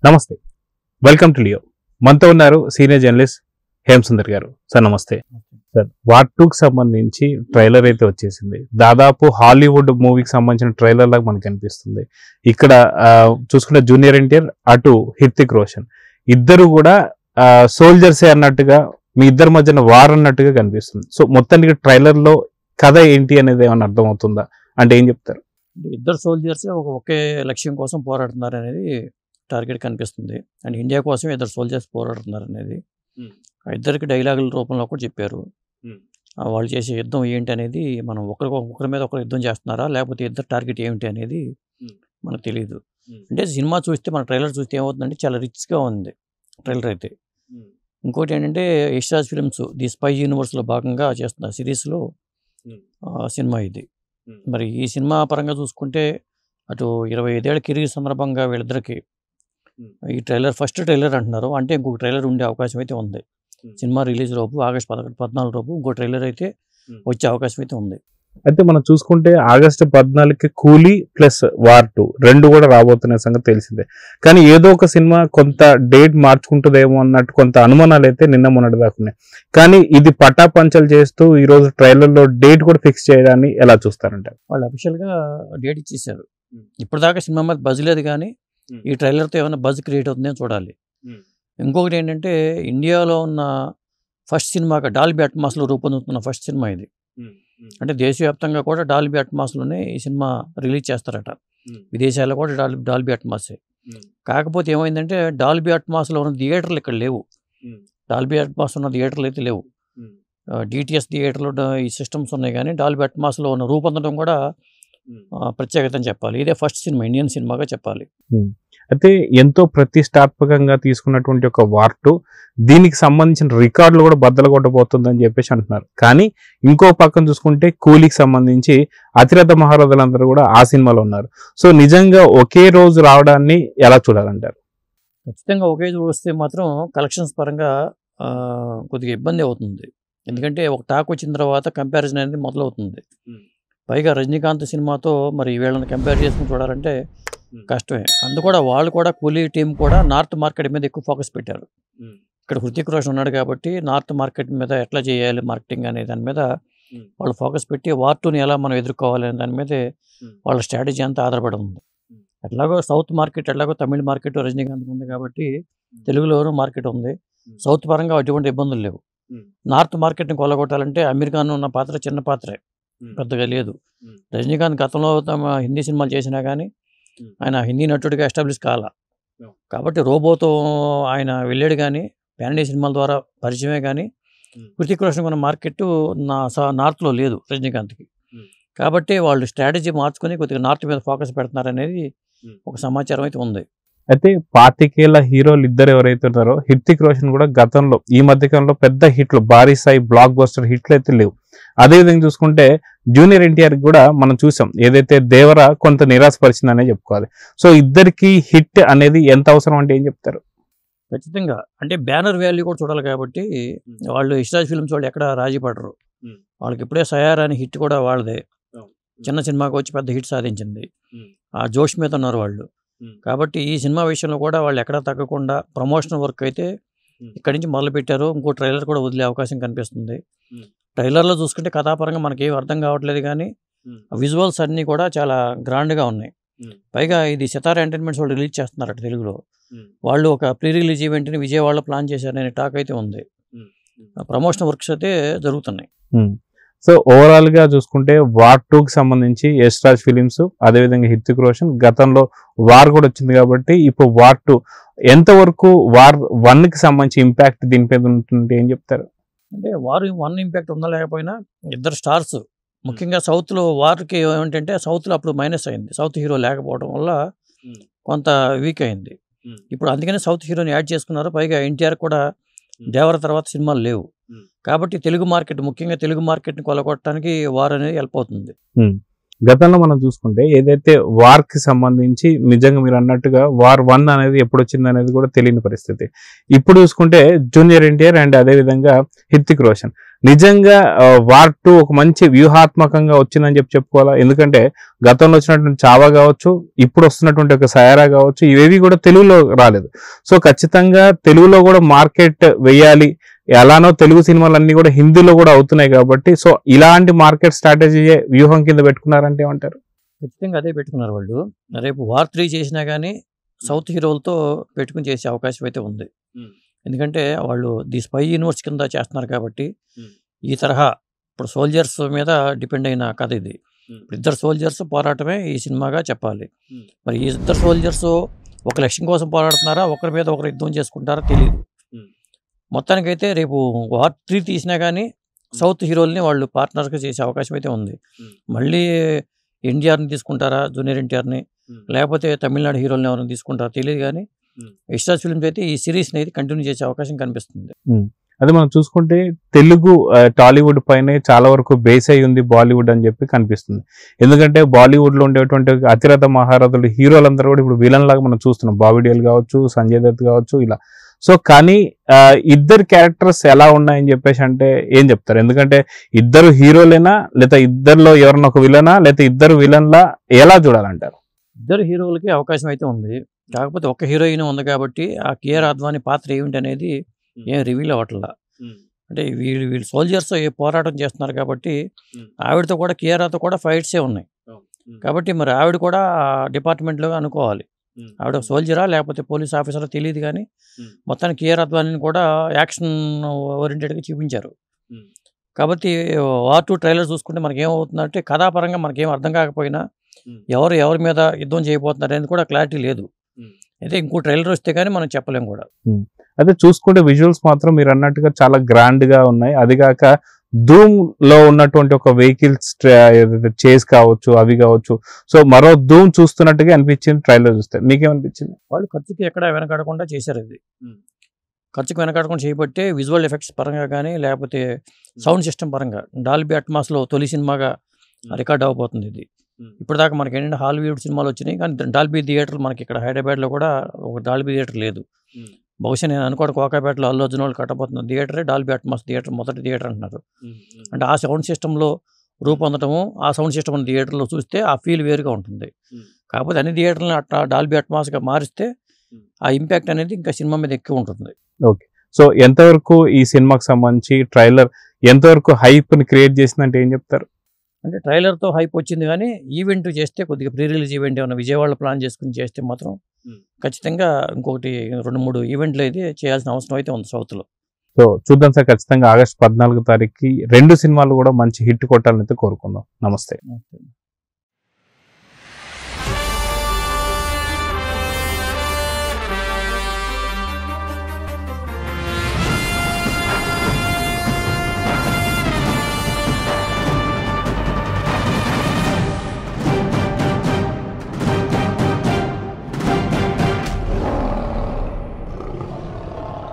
నమస్తే, welcome to Leo. మనతో ఉన్నారు సీనియర్ జర్నలిస్ట్ హేమసుందర్ గారు. సార్ నమస్తే. సార్, వార్ 2కి సంబంధించి ట్రైలర్ అయితే వచ్చేసింది. దాదాపు హాలీవుడ్ మూవీకి సంబంధించిన ట్రైలర్ లాగా మనకు అనిపిస్తుంది. ఇక్కడ చూసుకుంటే జూనియర్ ఎన్టీఆర్, అటు హృతిక్ రోషన్, ఇద్దరు కూడా సోల్జర్సే అన్నట్టుగా, మీ ఇద్దరి మధ్యన వార్ అన్నట్టుగా కనిపిస్తుంది. సో మొత్తానికి ట్రైలర్ లో కథ ఏంటి అనేది ఏమైనా అర్థం అవుతుందా? అంటే ఏం చెప్తారు? ఇద్దరు సోల్జర్సే ఒకే లక్ష్యం కోసం పోరాడుతున్నారు అనేది టార్గెట్ కనిపిస్తుంది. అండ్ ఇండియా కోసం ఇద్దరు సోల్జర్స్ పోరాడుతున్నారు అనేది ఇద్దరికి డైలాగుల రూపంలో కూడా చెప్పారు. వాళ్ళు చేసే యుద్ధం ఏంటి అనేది, మనం ఒకరి మీద ఒకరు యుద్ధం చేస్తున్నారా లేకపోతే ఇద్దరు టార్గెట్ ఏమిటి అనేది మనకు తెలియదు. అంటే సినిమా చూస్తే, మన ట్రైలర్ చూస్తే ఏమవుతుందంటే చాలా రిచ్గా ఉంది ట్రైలర్ అయితే. ఇంకోటి ఏంటంటే యశ్రాజ్ ఫిల్మ్స్ ది స్పై యూనివర్స్లో భాగంగా చేస్తున్న సిరీస్లో సినిమా ఇది. మరి ఈ సినిమా పరంగా చూసుకుంటే అటు 25 ఏళ్ల కెరీర్ సందర్భంగా వీళ్ళిద్దరికి ఈ ట్రైలర్ ఫస్ట్ ట్రైలర్ అంటున్నారు. అంటే ఇంకొక ట్రైలర్ ఉండే అవకాశం అయితే ఉంది. సినిమా రిలీజ్ లోపు ఆగస్టు 14 లోపు ఇంకో ట్రైలర్ అయితే వచ్చే అవకాశం అయితే ఉంది. అయితే మనం చూసుకుంటే ఆగస్టు 14కి కూలీ ప్లస్ వార్ 2 రెండు కూడా రాబోతున్న సంగతి తెలిసిందే. కానీ ఏదో ఒక సినిమా కొంత డేట్ మార్చుకుంటుందేమో అన్నట్టు కొంత అనుమానాలు అయితే నిన్న మొన్నటి దాకా ఉన్నాయి. కానీ ఇది పటాపంచలు చేస్తూ ఈ రోజు ట్రైలర్లో డేట్ కూడా ఫిక్స్ చేయడాన్ని ఎలా చూస్తారంటే, వాళ్ళు అఫీషియల్గా డేట్ ఇచ్చేసారు. ఇప్పటిదాకా సినిమా మీద బజ్ లేదు, కానీ ఈ ట్రైలర్తో ఏమైనా బజ్ క్రియేట్ అవుతుందని చూడాలి. ఇంకొకటి ఏంటంటే ఇండియాలో ఉన్న ఫస్ట్ సినిమాగా డాల్బీ అట్మాస్లో రూపొందుతున్న ఫస్ట్ సినిమా ఇది. అంటే దేశవ్యాప్తంగా కూడా డాల్బీ అట్మాస్లోనే ఈ సినిమా రిలీజ్ చేస్తారట. విదేశాల్లో కూడా డాల్బీ అట్మాసే. కాకపోతే ఏమైందంటే డాల్బీ అట్మాస్లో ఉన్న థియేటర్లు ఇక్కడ లేవు. డాల్బీ అట్మాస్ ఉన్న థియేటర్లు అయితే లేవు. డిటిఎస్ థియేటర్లో ఈ సిస్టమ్స్ ఉన్నాయి, కానీ డాల్బీ అట్మాస్లో ఉన్న రూపొందడం కూడా ప్రత్యేకత అని చెప్పాలి. ఇదే ఫస్ట్ సినిమా, ఇండియన్ సినిమాగా చెప్పాలి. అయితే ఎంతో ప్రతిష్టాత్మకంగా తీసుకున్నటువంటి ఒక వార్ 2 దీనికి సంబంధించిన రికార్డులు కూడా బద్దలు కొట్టబోతుందని చెప్పేసి అంటున్నారు. కానీ ఇంకో పక్కన చూసుకుంటే కూలీకి సంబంధించి అతిరథ మహారథులందరూ కూడా ఆ సినిమాలో ఉన్నారు. సో నిజంగా ఒకే రోజు రావడాన్ని ఎలా చూడాలంటారు? ఖచ్చితంగా ఒకే రోజు వస్తే మాత్రం కలెక్షన్స్ పరంగా కొద్దిగా ఇబ్బంది అవుతుంది. ఎందుకంటే ఒక టాక్ వచ్చిన తర్వాత కంపారిజన్ అనేది మొదలవుతుంది. పైగా రజనీకాంత్ సినిమాతో మరి వీళ్ళని కంపేర్ చేసుకుని చూడాలంటే కష్టమే. అందుకూడా వాళ్ళు కూడా కూలీ టీం కూడా నార్త్ మార్కెట్ మీద ఎక్కువ ఫోకస్ పెట్టారు. ఇక్కడ హృతిక్ రోషన్ ఉన్నాడు కాబట్టి నార్త్ మార్కెట్ మీద ఎట్లా చేయాలి మార్కెటింగ్ అనే దాని మీద వాళ్ళు ఫోకస్ పెట్టి వార్ 2ని ఎలా మనం ఎదుర్కోవాలి అనే దాని మీదే వాళ్ళ స్ట్రాటజీ అంతా ఆధారపడి ఉంది. ఎట్లాగో సౌత్ మార్కెట్, ఎట్లాగో తమిళ మార్కెట్ రజనీకాంత్ ఉంది కాబట్టి తెలుగులోనూ మార్కెట్ ఉంది. సౌత్ పరంగా అటువంటి ఇబ్బందులు లేవు. నార్త్ మార్కెట్ని కొల్లగొట్టాలంటే అమీర్ ఖాన్ ఉన్న పాత్ర చిన్న పాత్రే, పెద్దగా లేదు. రజనీకాంత్ గతంలో తమ హిందీ సినిమాలు చేసినా కానీ ఆయన హిందీ నటుడిగా ఎస్టాబ్లిష్ కాల. కాబట్టి రోబోతో ఆయన వెళ్ళాడు, కానీ ప్యాన్ సినిమాల ద్వారా పరిచయమే. కానీ హృతిక్ రోషన్ ఉన్న మార్కెట్ నార్త్లో లేదు రజనీకాంత్కి. కాబట్టి వాళ్ళు స్ట్రాటజీ మార్చుకొని కొద్దిగా నార్త్ మీద ఫోకస్ పెడుతున్నారనేది ఒక సమాచారం అయితే ఉంది. అయితే 25 ఏళ్ల హీరోలు ఇద్దరు ఎవరైతే ఉన్నారో, హృతిక్ రోషన్ కూడా గతంలో ఈ మధ్యకాలంలో పెద్ద హిట్లు, భారీ స్థాయి బ్లాక్ బస్టర్ హిట్లు అయితే లేవు. అదేవిధంగా చూసుకుంటే జూనియర్ ఎన్టీఆర్ కూడా మనం చూసాం, ఏదైతే దేవర కొంత నిరాశపరిచిందనే చెప్పుకోవాలి. సో ఇద్దరికి హిట్ అనేది ఎంత అవసరం అంటే ఏం చెప్తారు? ఖచ్చితంగా అంటే బ్యానర్ వాల్యూ కూడా చూడాలి. కాబట్టి వాళ్ళు యశ్రాజ్ ఫిల్మ్స్ వాళ్ళు ఎక్కడ రాజీ పడరు. వాళ్ళకి ఇప్పుడే సయారా అని హిట్ కూడా వాళ్ళదే. చిన్న సినిమాకి వచ్చి పెద్ద హిట్ సాధించింది. ఆ జోష్ మీద ఉన్నారు వాళ్ళు. కాబట్టి ఈ సినిమా విషయంలో కూడా వాళ్ళు ఎక్కడా తగ్గకుండా ప్రమోషనల్ వర్క్ అయితే ఇక్కడి నుంచి మొదలు పెట్టారు. ఇంకో ట్రైలర్ కూడా వదిలే అవకాశం కనిపిస్తుంది. ట్రైలర్లో చూసుకుంటే కథాపరంగా మనకేం అర్థం కావట్లేదు, కానీ విజువల్స్ అన్నీ కూడా చాలా గ్రాండ్గా ఉన్నాయి. పైగా ఇది సితారా ఎంటర్టైన్మెంట్స్ వాళ్ళు రిలీజ్ చేస్తున్నారట తెలుగులో. వాళ్ళు ఒక ప్రీ రిలీజ్ ఈవెంట్ని విజయవాడలో ప్లాన్ చేశారనే టాక్ అయితే ఉంది. ప్రమోషనల్ వర్క్స్ అయితే జరుగుతున్నాయి. సో ఓవరాల్ గా చూసుకుంటే వార్ 2కి సంబంధించి యశ్రాజ్ ఫిలిమ్స్, అదేవిధంగా హృతిక్ రోషన్, గతంలో వార్ కూడా వచ్చింది కాబట్టి ఇప్పుడు వార్ 2 ఎంతవరకు వార్ 1కి సంబంధించి ఇంపాక్ట్ దీనిపై ఉంటుంది ఏం చెప్తారు? అంటే వార్ 1 ఇంపాక్ట్ ఉందా లేకపోయినా ఇద్దరు స్టార్స్, ముఖ్యంగా సౌత్లో వార్కి ఏమిటంటే సౌత్లో అప్పుడు మైనస్ అయింది. సౌత్ హీరో లేకపోవడం వల్ల కొంత వీక్ అయింది. ఇప్పుడు అందుకనే సౌత్ హీరోని యాడ్ చేసుకున్నారు. పైగా ఎన్టీఆర్ కూడా దేవర తర్వాత సినిమాలు లేవు. కాబట్టి తెలుగు మార్కెట్, ముఖ్యంగా తెలుగు మార్కెట్ని కొలగొట్టడానికి వార్ అనేది హెల్ప్ అవుతుంది. గతంలో మనం చూసుకుంటే ఏదైతే వార్ కి సంబంధించి నిజంగా మీరు అన్నట్టుగా వార్ 1 అనేది ఎప్పుడు వచ్చింది అనేది కూడా తెలియని పరిస్థితి. ఇప్పుడు చూసుకుంటే జూనియర్ ఎన్టీఆర్ అండ్ అదేవిధంగా హృతిక్ రోషన్ నిజంగా వార్ 2 ఒక మంచి వ్యూహాత్మకంగా వచ్చిందని చెప్పుకోవాలా. ఎందుకంటే గతంలో వచ్చినటువంటి చావా కావచ్చు, ఇప్పుడు వస్తున్నటువంటి ఒక సయారా కావచ్చు, ఇవేవి కూడా తెలుగులో రాలేదు. సో ఖచ్చితంగా తెలుగులో కూడా మార్కెట్ వేయాలి. ఎలానో తెలుగు సినిమాలన్నీ కూడా హిందీలో కూడా అవుతున్నాయి కాబట్టి, సో ఇలాంటి మార్కెట్ స్ట్రాటజీ వ్యూహం కింద పెట్టుకున్నారంటే ఏమంటారు? ఖచ్చితంగా అదే పెట్టుకున్నారు వాళ్ళు. రేపు వార్ 3 చేసినా కానీ సౌత్ హీరోలతో పెట్టుకుని చేసే అవకాశం అయితే ఉంది. ఎందుకంటే వాళ్ళు ది స్పై యూనివర్స్ కింద చేస్తున్నారు కాబట్టి, ఈ తరహా ఇప్పుడు సోల్జర్స్ మీద డిపెండ్ అయిన కథ ఇది. ఇద్దరు సోల్జర్స్ పోరాటమే ఈ సినిమాగా చెప్పాలి. మరి ఈ ఇద్దరు సోల్జర్స్ ఒక లక్ష్యం కోసం పోరాడుతున్నారా, ఒకరి మీద ఒకరు యుద్ధం చేసుకుంటారా తెలియదు. మొత్తానికైతే రేపు వార్ 3 తీసినా కానీ సౌత్ హీరోల్ని వాళ్ళు పార్ట్నర్గా చేసే అవకాశం అయితే ఉంది. మళ్ళీ ఎన్టీఆర్ని తీసుకుంటారా, జూనియర్ ఎన్టీఆర్ని, లేకపోతే తమిళనాడు హీరోల్ని ఎవరైనా తీసుకుంటారా తెలియదు. కానీ యశ్రాజ్ ఫిల్మ్స్ అయితే ఈ సిరీస్ని అయితే కంటిన్యూ చేసే అవకాశం కనిపిస్తుంది. అదే మనం చూసుకుంటే తెలుగు టాలీవుడ్ పైనే చాలా వరకు బేస్ అయి ఉంది బాలీవుడ్ అని చెప్పి కనిపిస్తుంది. ఎందుకంటే బాలీవుడ్ లో ఉండేటువంటి అతిరథ మహారథులు హీరోలందరూ కూడా ఇప్పుడు విలన్ లాగా మనం చూస్తున్నాం. బాబీ డియోల్ కావచ్చు, సంజయ్ దత్ కావచ్చు, ఇలా. సో కానీ ఇద్దరు క్యారెక్టర్స్ ఎలా ఉన్నాయని చెప్పేసి అంటే ఏం చెప్తారు? ఎందుకంటే ఇద్దరు హీరోలేనా, లేదా ఇద్దరిలో ఎవరన్నా ఒక విలనా, లేదా ఇద్దరు విలన్లా ఎలా చూడాలంటారు? ఇద్దరు హీరోలకి అవకాశం అయితే ఉంది. కాకపోతే ఒక హీరోయిన్ ఉంది కాబట్టి ఆ కేఆర్ అద్వాని పాత్ర ఏమిటి అనేది ఏం రివీల్ అవ్వట్లా. అంటే వీళ్ళు సోల్జర్స్ పోరాటం చేస్తున్నారు కాబట్టి ఆవిడతో కూడా కేఆర్తో కూడా ఫైట్సే ఉన్నాయి కాబట్టి మరి ఆవిడ కూడా డిపార్ట్మెంట్లో అనుకోవాలి. ఆవిడ సోల్జరా లేకపోతే పోలీస్ ఆఫీసరా తెలియదు. కానీ మొత్తానికి కేఆర్ అద్వానిని కూడా యాక్షన్ ఓరియంటెడ్గా చూపించారు. కాబట్టి వార్ 2 ట్రైలర్ చూసుకుంటే మనకి ఏమవుతుందంటే కథాపరంగా మనకేం అర్థం కాకపోయినా ఎవరి మీద యుద్ధం చేయబోతున్నారు అనేది కూడా క్లారిటీ లేదు. అయితే ఇంకో ట్రైలర్ వస్తే కానీ మనం చెప్పలేం కూడా. అదే చూసుకుంటే విజువల్స్ మాత్రం మీరు అన్నట్టుగా చాలా గ్రాండ్ గా ఉన్నాయి. అది కాక ధూమ్ లో ఉన్నటువంటి ఒక వెహికల్స్ చేస్ కావచ్చు, అవి కావచ్చు. సో మరో ధూమ్ చూస్తున్నట్టుగా అనిపించింది ట్రైలర్ చూస్తే. మీకేమనిపించింది? వాళ్ళు ఖర్చుకి ఎక్కడ వెనకాడకుండా చేశారు. ఇది ఖర్చుకు వెనకాడకుండా చేయబట్టే విజువల్ ఎఫెక్ట్స్ పరంగా కానీ లేకపోతే సౌండ్ సిస్టమ్ పరంగా డాల్బీ అట్మాస్లో తొలి సినిమాగా రికార్డ్ అవ్వబోతుంది. ఇది ఇప్పటిదాకా మనకి ఏంటంటే హాలీవుడ్ సినిమాలు వచ్చినాయి కానీ డాల్బీ థియేటర్ మనకి ఇక్కడ హైదరాబాద్లో కూడా ఒక డాల్బీ థియేటర్ లేదు. బహుశా నేను అనుకోవడం కోకాపేటలో అల్లు అర్జున్ వాళ్ళు కట్టబోతున్న థియేటరే డాల్బీ అట్మాస్ థియేటర్, మొదటి థియేటర్ అంటున్నారు. అంటే ఆ సౌండ్ సిస్టంలో రూపొందటము, ఆ సౌండ్ సిస్టమ్ థియేటర్లో చూస్తే ఆ ఫీల్ వేరుగా ఉంటుంది. కాకపోతే అన్ని థియేటర్లను అట్లా డాల్బీ అట్మాస్గా మారిస్తే ఆ ఇంపాక్ట్ అనేది ఇంకా సినిమా మీద ఎక్కువ ఉంటుంది. ఓకే. సో ఎంతవరకు ఈ సినిమాకి సంబంధించి ట్రైలర్ ఎంతవరకు హైప్ని క్రియేట్ చేసిందంటే ఏం చెప్తారు? అంటే ట్రైలర్తో హైప్ వచ్చింది కానీ ఈవెంట్ చేస్తే కొద్దిగా ప్రీ రిలీజ్ ఈవెంట్ ఏమైనా విజయవాడలో ప్లాన్ చేసుకుని చేస్తే మాత్రం ఖచ్చితంగా ఇంకొకటి 2-3 ఈవెంట్లు అయితే చేయాల్సిన అవసరం అయితే ఉంది సౌత్లో. సో చూద్దాం సార్. ఖచ్చితంగా ఆగస్టు 14 తారీఖుకి 2 సినిమాలు కూడా మంచి హిట్ కొట్టాలని అయితే కోరుకుందాం. నమస్తే.